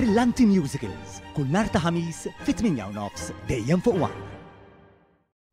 Brillanti Musicals kull nhar ta' ħamis fit-8:30 dejjem fuq One.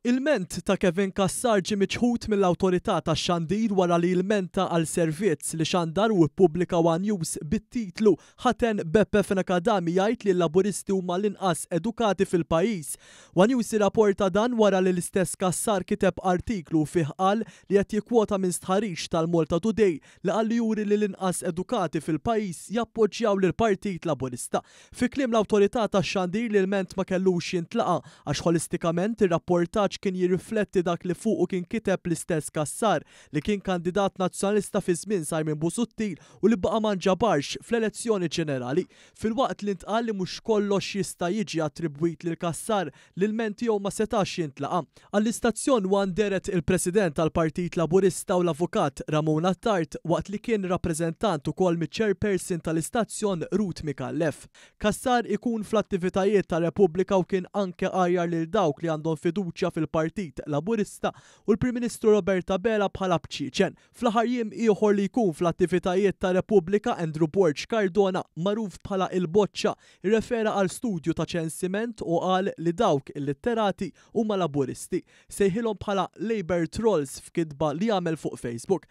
Il-ment ta' Kevin Kassar ġie miċħud mill-awtorità tax-xandir wara li l-menta għal servizz li xandar u ppubblika One News bit-titlu ħaten Beppe f'Nakadami jgħid li l-laburisti huma l-inqas edukati fil-pajjiż. One News irrapporta dan wara li l-istess Kassar kiteb artiklu fih qal li qed jikkwota minn stħarriġ tal-Malta Today li qal li juri li l-inqas edukati fil-pajjiż jappoġġjaw lill-Partit Laburista. Fi kliem l-awtorità tax-xandir li l-ment ma kellux jintlaqa għax holistikament ir-rapportaġġ kien jirrifletti dak li fuq kien kiteb l-istess Kassar li kien kandidat nazzjonalista fi żmien Simon Busuttil u li baqa' ma nġabarx fl-elezzjoni ġenerali. Filwaqt li ntqal li mhux kollox jista' jiġi attribwit lil Kassar li l-ment jew ma setax jintlaqa. Għall-istazzjon One deret il-President tal-Partit Laburista u l-Avukat Ramona Tart waqt li kien rappreżentant ukoll miċ-Chairperson tal-istazzjon Ruth Mikallef. Kassar ikun fl-attivitajiet tar-Repubblika u kien anke qajjar lil dawk li għandhom fiduċja fil-Partit Laburista u l-Prim Ministru Roberta Bela bħala bċiċen. Fl-aħħar jiem ieħor li jkun fl-attivitajiet ta' Repubblika Andrew Borg Cardona magħruf bħala il-Boċċa irrefera għal studju ta' ċensiment u qal li dawk il-litterati huma Laburisti. Sejħilhom bħala Labour Trolls f'kitba li għamel fuq Facebook.